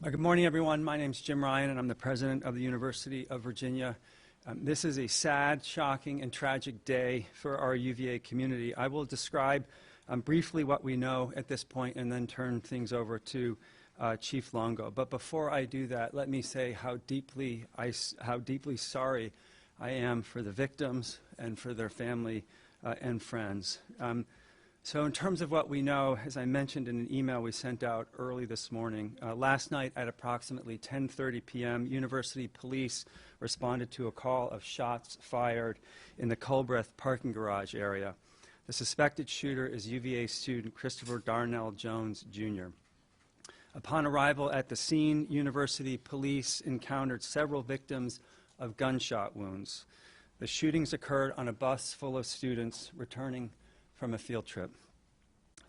Good morning, everyone. My name is Jim Ryan, and I'm the president of the University of Virginia. This is a sad, shocking, and tragic day for our UVA community. I will describe briefly what we know at this point and then turn things over to Chief Longo. But before I do that, let me say how deeply sorry I am for the victims and for their family and friends. So in terms of what we know, as I mentioned in an email we sent out early this morning, last night at approximately 10:30 p.m., University Police responded to a call of shots fired in the Culbreth parking garage area. The suspected shooter is UVA student Christopher Darnell Jones, Jr. Upon arrival at the scene, University Police encountered several victims of gunshot wounds. The shootings occurred on a bus full of students returning from a field trip.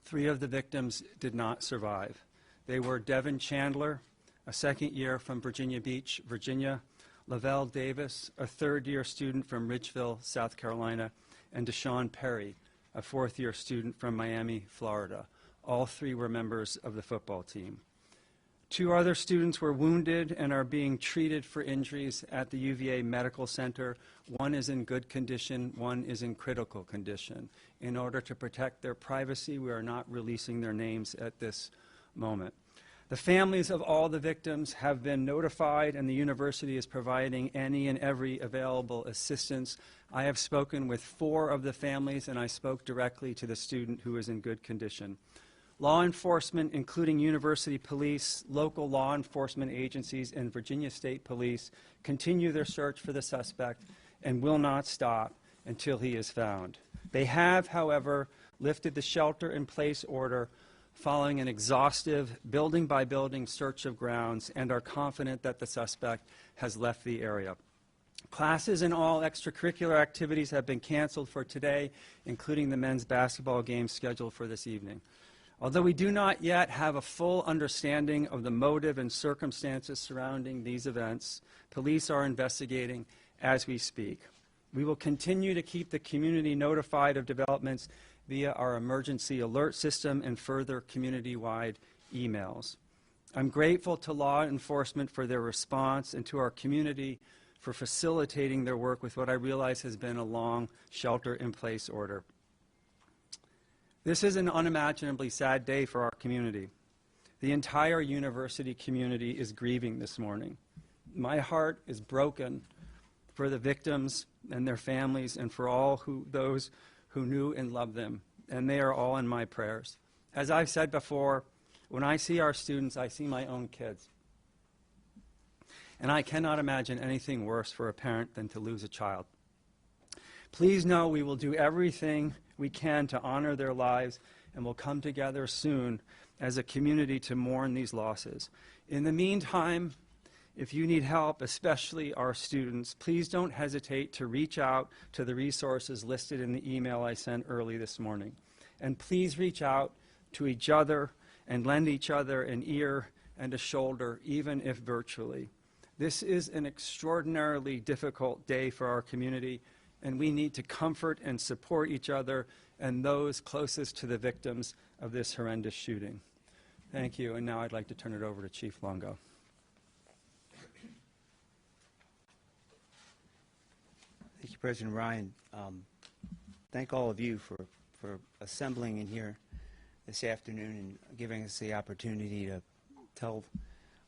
3 of the victims did not survive. They were Devin Chandler, a second year from Virginia Beach, Virginia, Lavelle Davis, a third-year student from Ridgeville, South Carolina, and Deshaun Perry, a fourth-year student from Miami, Florida. All 3 were members of the football team. 2 other students were wounded and are being treated for injuries at the UVA Medical Center. 1 is in good condition, 1 is in critical condition. In order to protect their privacy, we are not releasing their names at this moment. The families of all the victims have been notified, and the university is providing any and every available assistance. I have spoken with 4 of the families, and I spoke directly to the student who is in good condition. Law enforcement, including University Police, local law enforcement agencies, and Virginia State Police, continue their search for the suspect and will not stop until he is found. They have, however, lifted the shelter-in-place order following an exhaustive building-by-building search of grounds and are confident that the suspect has left the area. Classes and all extracurricular activities have been canceled for today, including the men's basketball game scheduled for this evening. Although we do not yet have a full understanding of the motive and circumstances surrounding these events, police are investigating as we speak. We will continue to keep the community notified of developments via our emergency alert system and further community-wide emails. I'm grateful to law enforcement for their response and to our community for facilitating their work with what I realize has been a long shelter-in-place order. This is an unimaginably sad day for our community. The entire university community is grieving this morning. My heart is broken for the victims and their families and for all those who knew and loved them, and they are all in my prayers. As I've said before, when I see our students, I see my own kids. And I cannot imagine anything worse for a parent than to lose a child. Please know we will do everything we can to honor their lives, and will come together soon as a community to mourn these losses. In the meantime, if you need help, especially our students, please don't hesitate to reach out to the resources listed in the email I sent early this morning. And please reach out to each other and lend each other an ear and a shoulder, even if virtually. This is an extraordinarily difficult day for our community, and we need to comfort and support each other and those closest to the victims of this horrendous shooting. Thank you, and now I'd like to turn it over to Chief Longo. Thank you, President Ryan. Thank all of you for assembling in here this afternoon and giving us the opportunity to tell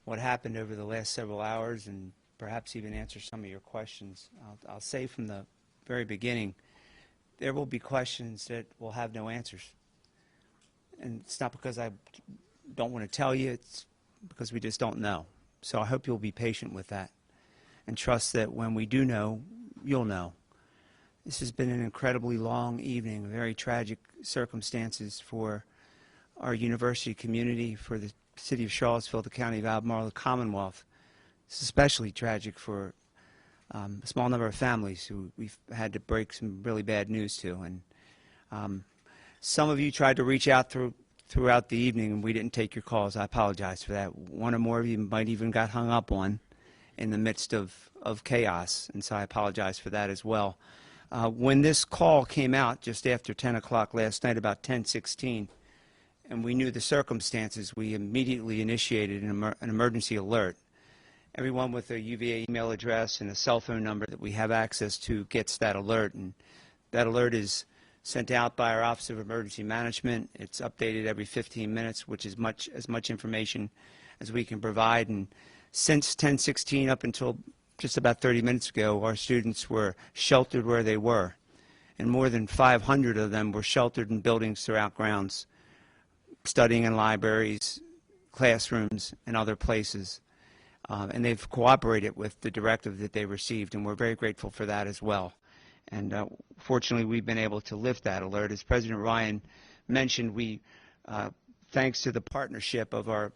what happened over the last several hours and perhaps even answer some of your questions. I'll say from the very beginning, there will be questions that will have no answers. And it's not because I don't want to tell you, it's because we just don't know. So I hope you'll be patient with that and trust that when we do know, you'll know. This has been an incredibly long evening, very tragic circumstances for our university community, for the city of Charlottesville, the county of Albemarle, the Commonwealth. It's especially tragic for a small number of families who we've had to break some really bad news to. And some of you tried to reach out throughout the evening, and we didn't take your calls. I apologize for that. One or more of you might even got hung up on in the midst of chaos, and so I apologize for that as well. When this call came out just after 10 o'clock last night, about 10:16, and we knew the circumstances, we immediately initiated an emergency alert. Everyone with a UVA email address and a cell phone number that we have access to gets that alert, and that alert is sent out by our Office of Emergency Management. It's updated every 15 minutes, which is as much information as we can provide. And since 10/16 up until just about 30 minutes ago, our students were sheltered where they were, and more than 500 of them were sheltered in buildings throughout grounds, studying in libraries, classrooms, and other places. And they've cooperated with the directive that they received, and we're very grateful for that as well. And fortunately, we've been able to lift that alert. As President Ryan mentioned, we, thanks to the partnership of our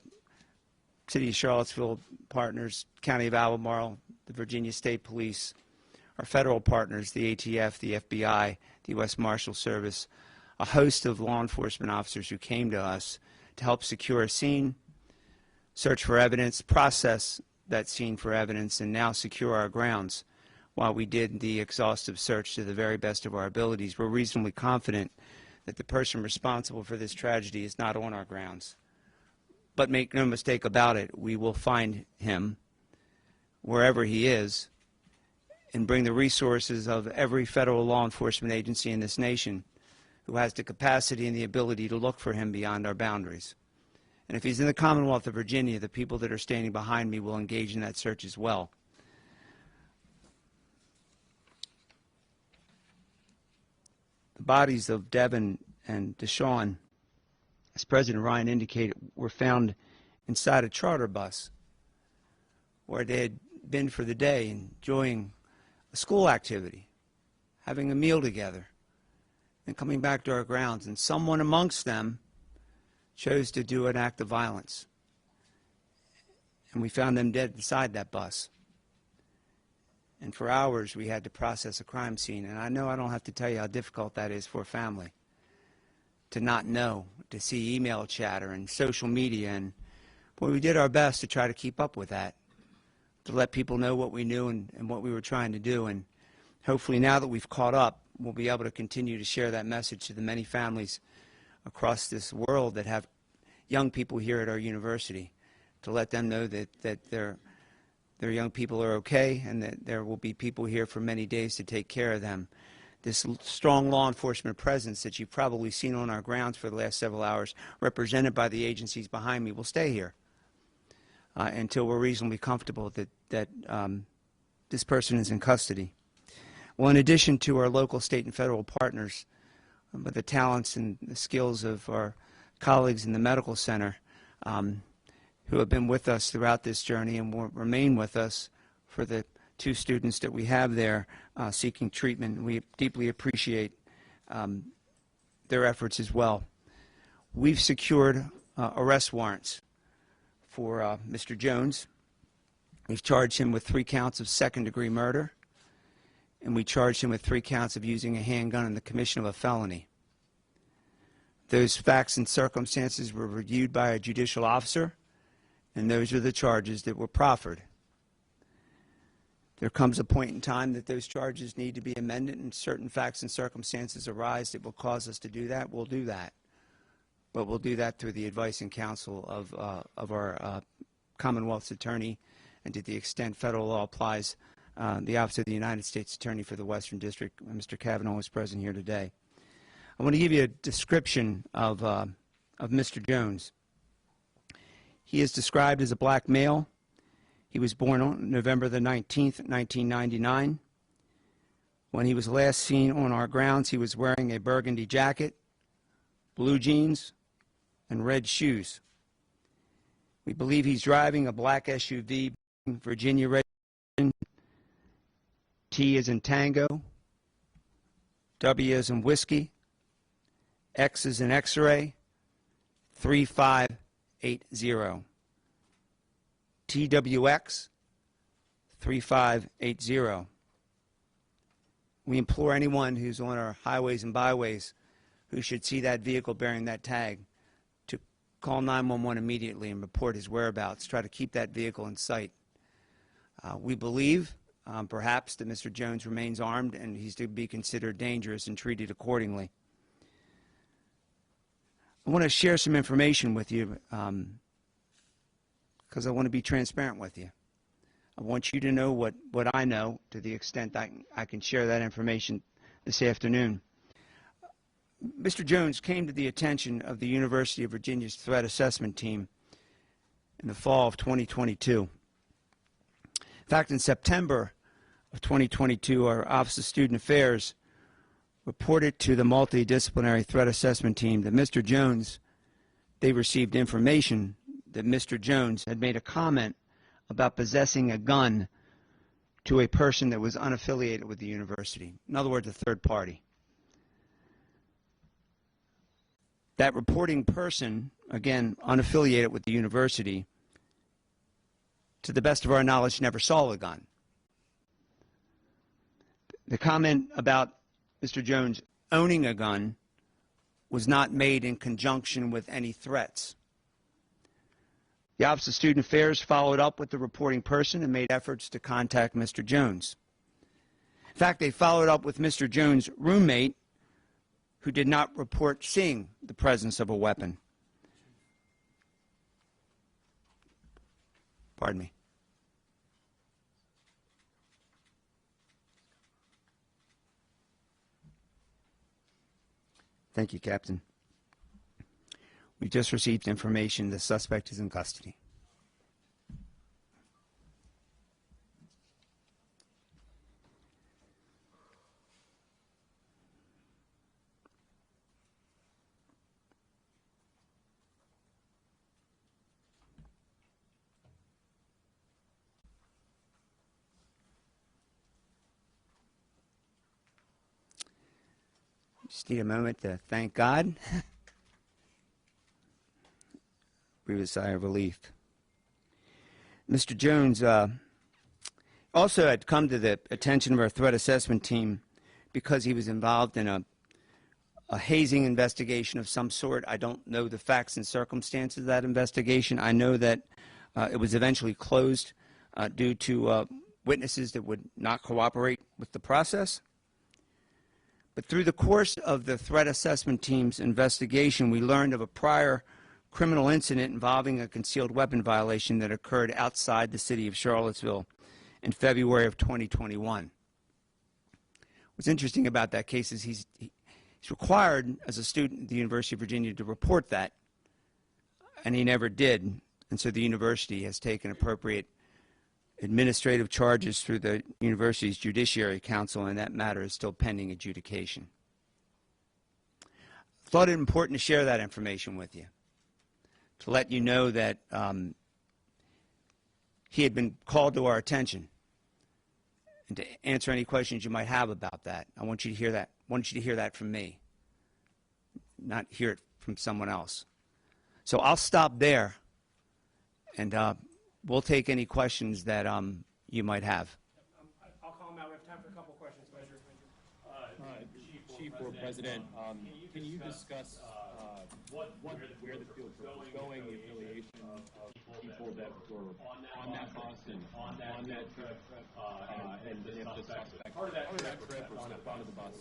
City of Charlottesville partners, County of Albemarle, the Virginia State Police, our federal partners, the ATF, the FBI, the U.S. Marshal Service, a host of law enforcement officers who came to us to help secure a scene, search for evidence, process that scene for evidence, and now secure our grounds. While we did the exhaustive search to the very best of our abilities, we're reasonably confident that the person responsible for this tragedy is not on our grounds. But make no mistake about it, we will find him wherever he is and bring the resources of every federal law enforcement agency in this nation who has the capacity and the ability to look for him beyond our boundaries. And if he's in the Commonwealth of Virginia, the people that are standing behind me will engage in that search as well. The bodies of Devin and Deshaun, as President Ryan indicated, were found inside a charter bus where they had been for the day, enjoying a school activity, having a meal together, and coming back to our grounds. And someone amongst them chose to do an act of violence. And we found them dead inside that bus. And for hours, we had to process a crime scene. And I know I don't have to tell you how difficult that is for a family to not know, to see email chatter and social media. And boy, we did our best to try to keep up with that, to let people know what we knew and what we were trying to do. And hopefully now that we've caught up, we'll be able to continue to share that message to the many families across this world that have young people here at our university, to let them know that their young people are okay and that there will be people here for many days to take care of them. This strong law enforcement presence that you've probably seen on our grounds for the last several hours, represented by the agencies behind me, will stay here until we're reasonably comfortable that this person is in custody. Well, in addition to our local, state, and federal partners, but the talents and the skills of our colleagues in the medical center who have been with us throughout this journey and will remain with us for the 2 students that we have there seeking treatment. We deeply appreciate their efforts as well. We've secured arrest warrants for Mr. Jones. We've charged him with 3 counts of second-degree murder, and we charged him with 3 counts of using a handgun in the commission of a felony. Those facts and circumstances were reviewed by a judicial officer, and those are the charges that were proffered. There comes a point in time that those charges need to be amended, and certain facts and circumstances arise that will cause us to do that. We'll do that. But we'll do that through the advice and counsel of our Commonwealth's attorney, and to the extent federal law applies, the Office of the United States Attorney for the Western District. Mr. Kavanaugh is present here today. I want to give you a description of Mr. Jones. He is described as a black male. He was born on November the 19th, 1999. When he was last seen on our grounds, he was wearing a burgundy jacket, blue jeans, and red shoes. We believe he's driving a black SUV, Virginia registration. T as in Tango, W as in Whiskey, X as in X-ray, 3580. TWX 3580. We implore anyone who's on our highways and byways who should see that vehicle bearing that tag to call 911 immediately and report his whereabouts. Try to keep that vehicle in sight. We believe perhaps that Mr. Jones remains armed and he's to be considered dangerous and treated accordingly. I I want to share some information with you because I want to be transparent with you. I want you to know what I know to the extent I can share that information this afternoon. Mr. Jones came to the attention of the University of Virginia's threat assessment team in the fall of 2022. In fact, in September of 2022, our Office of Student Affairs reported to the multidisciplinary threat assessment team that Mr. Jones, they received information that Mr. Jones had made a comment about possessing a gun to a person that was unaffiliated with the university. In other words, a third party. That reporting person, again, unaffiliated with the university, to the best of our knowledge, never saw the gun. The comment about Mr. Jones owning a gun was not made in conjunction with any threats. The Office of Student Affairs followed up with the reporting person and made efforts to contact Mr. Jones. In fact, they followed up with Mr. Jones' roommate, who did not report seeing the presence of a weapon. Pardon me. Thank you, Captain. We just received information the suspect is in custody. Just need a moment to thank God. Breathe a sigh of relief. Mr. Jones also had come to the attention of our threat assessment team because he was involved in a hazing investigation of some sort. I don't know the facts and circumstances of that investigation. I know that it was eventually closed due to witnesses that would not cooperate with the process. But through the course of the threat assessment team's investigation, we learned of a prior criminal incident involving a concealed weapon violation that occurred outside the city of Charlottesville in February of 2021. What's interesting about that case is he's required as a student at the University of Virginia to report that, and he never did. And so the university has taken appropriate administrative charges through the university's Judiciary Council, and that matter is still pending adjudication. I thought it important to share that information with you, to let you know that he had been called to our attention, and to answer any questions you might have about that. I want you to hear that. I want you to hear that from me, not hear it from someone else. So I'll stop there, and we'll take any questions that you might have. I'll call him out. We have time for a couple questions, Measure. Chief or President, can you discuss where the field trip was going, the affiliation of people that were on that bus and on that trip, and if the suspect part of that trip was in front of the bus?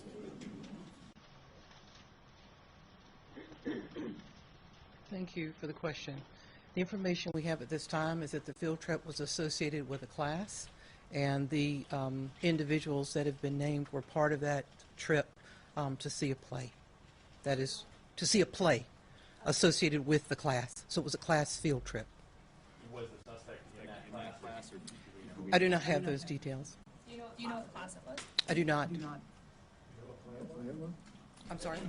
Thank you for the question. The information we have at this time is that the field trip was associated with a class, and the individuals that have been named were part of that trip to see a play. That is, to see a play associated with the class. So it was a class field trip. Was the suspect in that class? I do not have those details. Do you know what class it was? I do not. I'm sorry?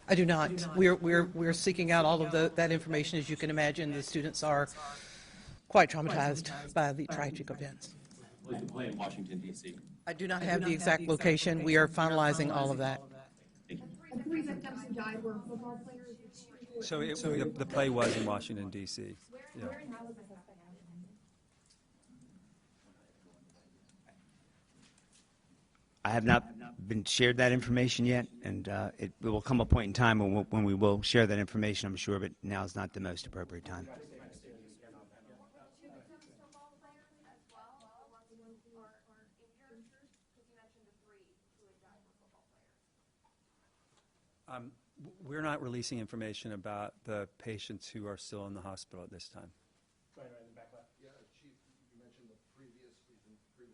I do not. We're seeking out all of that information. As you can imagine, the students are quite traumatized by the tragic events. Was the play in Washington, D.C.? I do not have the exact location. We are finalizing all of that. The three victims who died were football players. So the play was in Washington, D.C. Yeah. Where and how was the suspect apprehended? I have not been shared that information yet, and it will come a point in time when we will share that information, I'm sure, but now is not the most appropriate time. We're not releasing information about the patients who are still in the hospital at this time. Right in the back left. Yeah, Chief, you mentioned the previously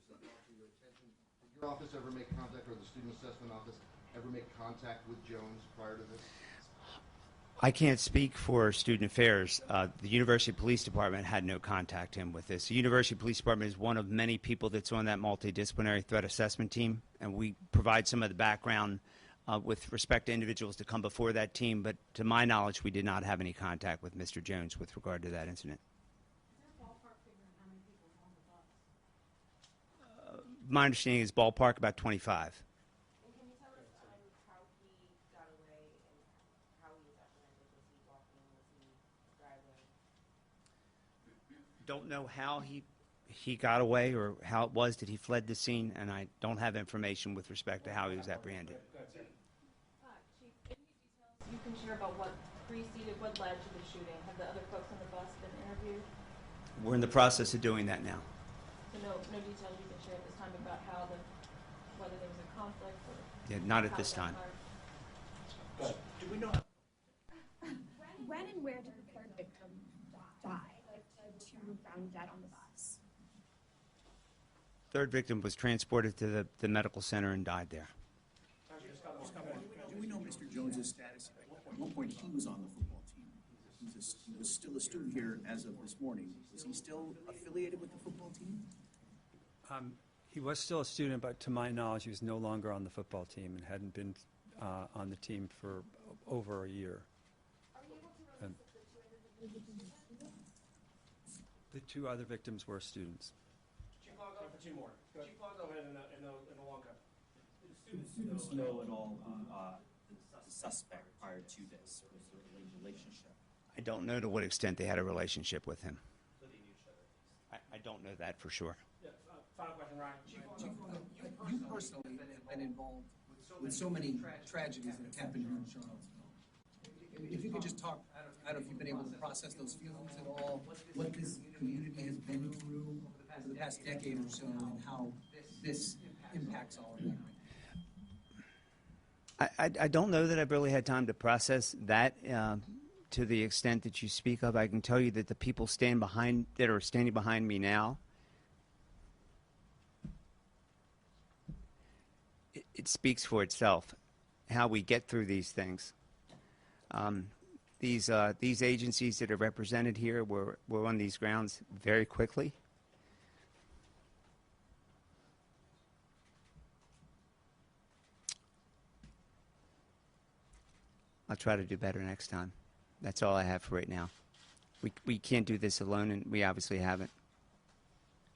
brought to your attention. Did your office ever make contact, or the student assessment office ever make contact with Jones prior to this? I can't speak for student affairs. The University Police Department had no contact him with this. The University Police Department is one of many people that's on that multidisciplinary threat assessment team, and we provide some of the background with respect to individuals to come before that team, but to my knowledge, we did not have any contact with Mr. Jones with regard to that incident. Is there a ballpark figure on how many people were on the bus? My understanding is ballpark about 25. And can you tell us how he got away and how he was apprehended? Was he walking? Was he driving? Don't know how he got away or how it was that he fled the scene, and I don't have information with respect to how he was apprehended. Chief, any details you can share about what preceded, what led to the shooting? Have the other folks on the bus been interviewed? We're in the process of doing that now. So no details you can share at this time about how whether there was a conflict or Yeah, not at how this it got time. fired? Do we know? When and where did the third victim die? Like the two were found dead on the bus. Third victim was transported to the medical center and died there. Do we know Mr. Jones's status? At one point, he was on the football team. He was still a student here as of this morning. Is he still affiliated with the football team? He was still a student, but to my knowledge, he was no longer on the football team and hadn't been on the team for over a year. Are you able to release the two individuals? The two other victims were students. Chief Longo, for two more. Chief Longo and the Longo. Did the students know at all the suspect prior to this? Was there a relationship? I don't know to what extent they had a relationship with him. So they knew each other. I don't know that for sure. Yeah, final question, Ryan. Chief Longo, You personally have been involved with so many tragedies that have happened here in Charlottesville. If you could just talk, I don't know if you've been able to process those feelings at all, what this community has been through over the past decade or so, and how this impacts all of that. I don't know that I've really had time to process that to the extent that you speak of. I can tell you that the people that are standing behind me now, it speaks for itself, how we get through these things. These agencies that are represented here were on these grounds very quickly. I'll try to do better next time. That's all I have for right now. We can't do this alone, and we obviously haven't.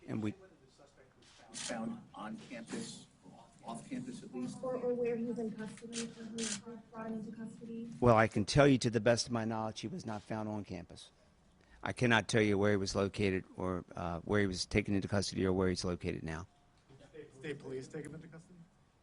And we. Whether the suspect was found on campus, or off campus at least. Or where he was in custody, or who was brought him into custody? Well, I can tell you to the best of my knowledge, he was not found on campus. I cannot tell you where he was located or where he was taken into custody or where he's located now. State police take him into custody?